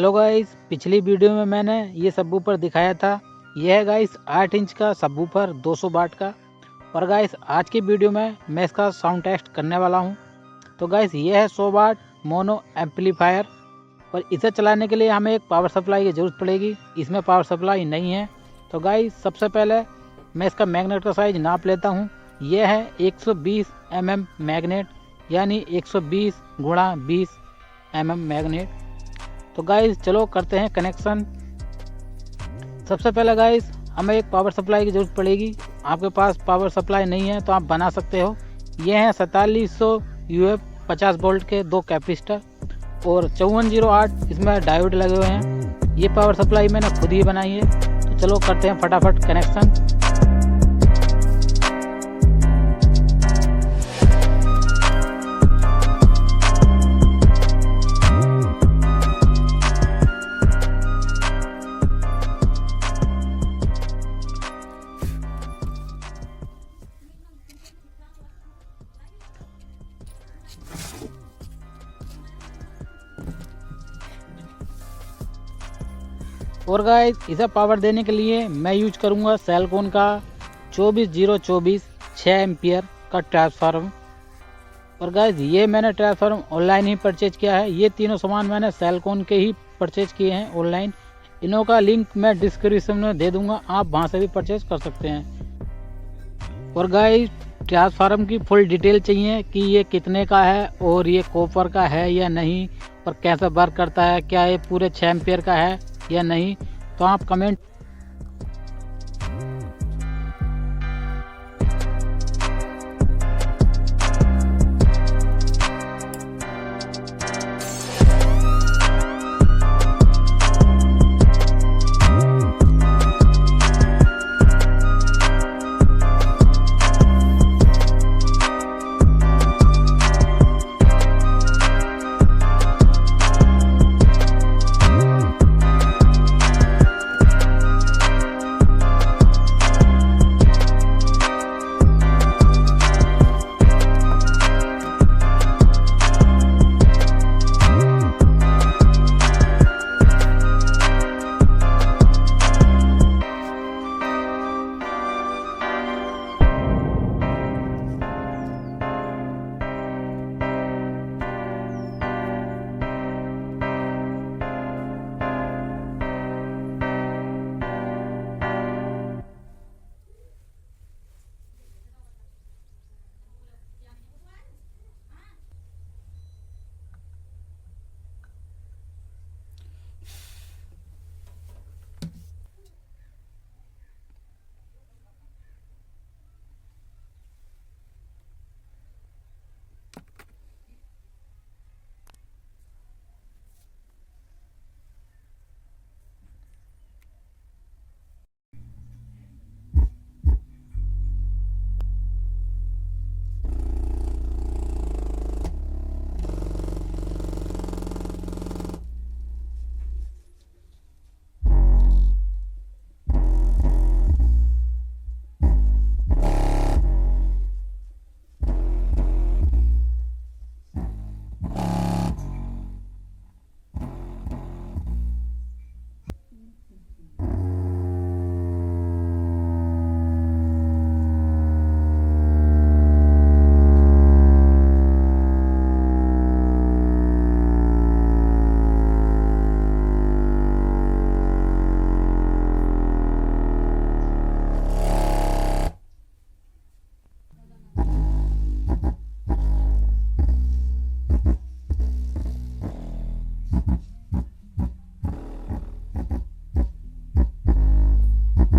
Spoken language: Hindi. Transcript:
हेलो गाइस, पिछली वीडियो में मैंने ये सबवूफर दिखाया था। यह है गाइस 8 इंच का सबवूफर 200 वाट का। और गाइस आज की वीडियो में मैं इसका साउंड टेस्ट करने वाला हूँ। तो गाइस ये है 100 वाट मोनो एम्पलीफायर और इसे चलाने के लिए हमें एक पावर सप्लाई की ज़रूरत पड़ेगी। इसमें पावर सप्लाई नहीं है। तो गाइस सबसे पहले मैं इसका मैग्नेट का साइज नाप लेता हूँ। यह है 120 mm मैग्नेट, यानी 120 × 20 mm मैग्नेट। तो गाइस चलो करते हैं कनेक्शन। सबसे पहले गाइस हमें एक पावर सप्लाई की ज़रूरत पड़ेगी। आपके पास पावर सप्लाई नहीं है तो आप बना सकते हो। ये हैं 4700 UF 50 वोल्ट के 2 कैपेसिटर और 5408 इसमें डायोड लगे हुए हैं। ये पावर सप्लाई मैंने खुद ही बनाई है। तो चलो करते हैं फटाफट कनेक्शन। और गाइस इसे पावर देने के लिए मैं यूज करूंगा सैलकॉन का 24024 6 एम्पियर का ट्रांसफार्मर। और गाइस ये मैंने ट्रांसफार्मर ऑनलाइन ही परचेज किया है। ये तीनों सामान मैंने सैलकॉन के ही परचेज किए हैं ऑनलाइन। इनों का लिंक मैं डिस्क्रिप्शन में दे दूंगा, आप वहां से भी परचेज कर सकते हैं। और गाइस ट्रांसफार्मर की फुल डिटेल चाहिए कि ये कितने का है और ये कॉपर का है या नहीं, और कैसे वर्क करता है, क्या ये पूरे 6 एम्पियर का है या नहीं, तो आप कमेंट